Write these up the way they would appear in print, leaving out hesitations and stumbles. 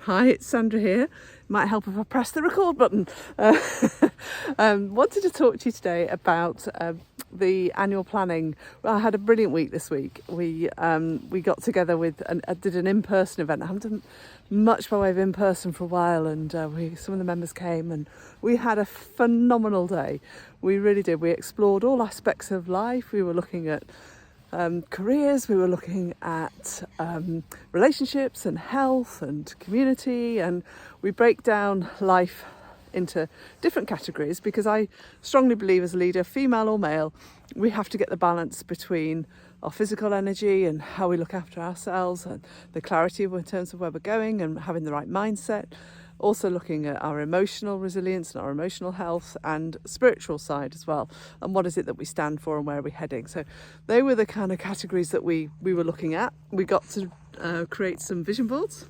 Hi, it's Sandra here. Might help if I press the record button. Wanted to talk to you today about the annual planning. Well, I had a brilliant week this week. We got together with and did an in-person event. I haven't done much by way of in-person for a while, and some of the members came and we had a phenomenal day. We really did. We explored all aspects of life. We were looking at careers, we were looking at relationships and health and community, and we break down life into different categories because I strongly believe as a leader, female or male, we have to get the balance between our physical energy and how we look after ourselves and the clarity in terms of where we're going and having the right mindset. Also looking at our emotional resilience and our emotional health and spiritual side as well. And what is it that we stand for and where are we heading? So they were the kind of categories that we were looking at. We got to create some vision boards,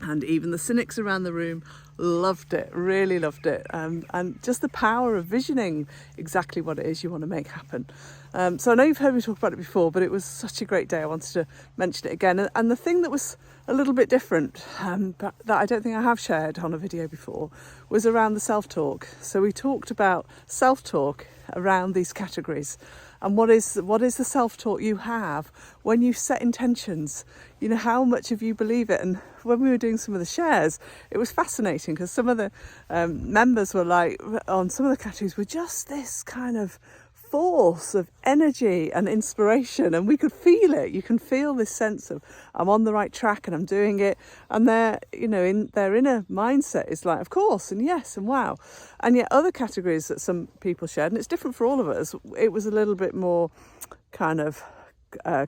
and even the cynics around the room loved it, really loved it. And just the power of visioning exactly what it is you want to make happen. So I know you've heard me talk about it before, but it was such a great day. I wanted to mention it again. And the thing that was a little bit different, but that I don't think I have shared on a video before, was around the self-talk. So we talked about self-talk around these categories. And what is the self-talk you have when you set intentions? You know, how much of you believe it? And when we were doing some of the shares, it was fascinating because some of the members were like, on some of the categories, were just this kind of force of energy and inspiration, and we could feel it. You can feel this sense of I'm on the right track and I'm doing it, and their inner mindset is like, of course, and yes, and wow. And yet other categories that some people shared, and it's different for all of us, it was a little bit more kind of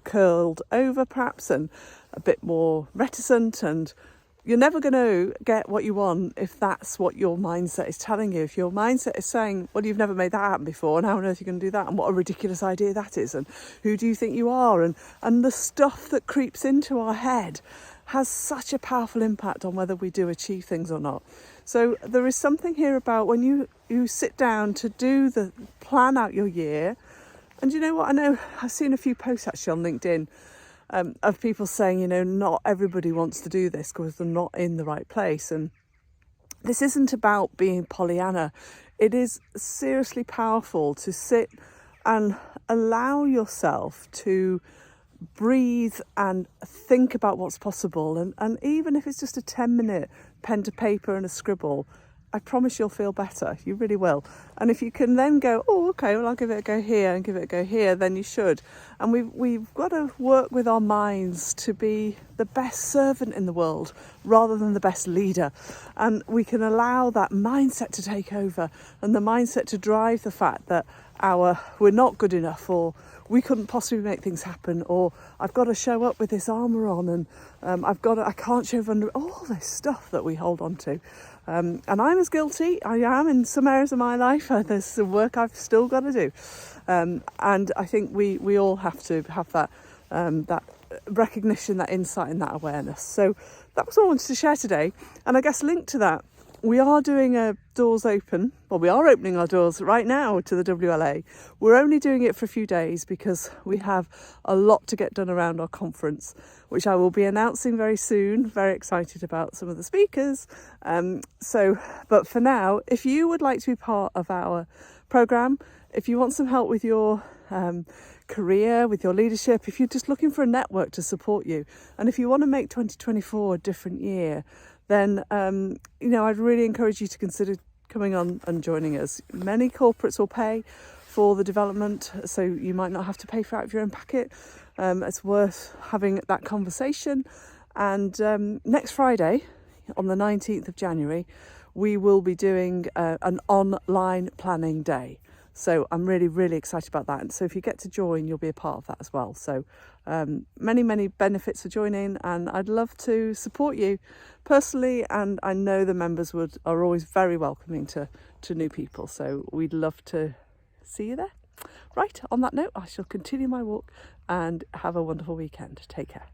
curled over perhaps, and a bit more reticent. And you're never going to get what you want if that's what your mindset is telling you. If your mindset is saying, well, you've never made that happen before, and how on earth are you going to do that, and what a ridiculous idea that is, and who do you think you are, and the stuff that creeps into our head has such a powerful impact on whether we do achieve things or not. So there is something here about when you sit down to plan out your year. And you know what, I know I've seen a few posts actually on LinkedIn of people saying, not everybody wants to do this because they're not in the right place. And this isn't about being Pollyanna. It is seriously powerful to sit and allow yourself to breathe and think about what's possible. And even if it's just a 10-minute pen to paper and a scribble, I promise you'll feel better. You really will. And if you can then go, oh, okay, well, I'll give it a go here and give it a go here, then you should. And we've got to work with our minds to be the best servant in the world rather than the best leader. And we can allow that mindset to take over, and the mindset to drive the fact that we're not good enough, or we couldn't possibly make things happen, or I've got to show up with this armour on, and I can't show all this stuff that we hold on to. And I'm as guilty. I am in some areas of my life. There's some work I've still got to do. And I think we all have to have that recognition, that insight and that awareness. So that was all I wanted to share today. And I guess linked to that, we are doing a doors open. Well, we are opening our doors right now to the WLA. We're only doing it for a few days because we have a lot to get done around our conference, which I will be announcing very soon. Very excited about some of the speakers. But for now, if you would like to be part of our programme, if you want some help with your career, with your leadership, if you're just looking for a network to support you, and if you want to make 2024 a different year, then I'd really encourage you to consider coming on and joining us. Many corporates will pay for the development, so you might not have to pay for it out of your own pocket. It's worth having that conversation. And next Friday, on the 19th of January, we will be doing an online planning day. So I'm really, really excited about that. And so if you get to join, you'll be a part of that as well. So many, many benefits for joining, and I'd love to support you personally. And I know the members are always very welcoming to new people. So we'd love to see you there. Right, on that note, I shall continue my walk and have a wonderful weekend. Take care.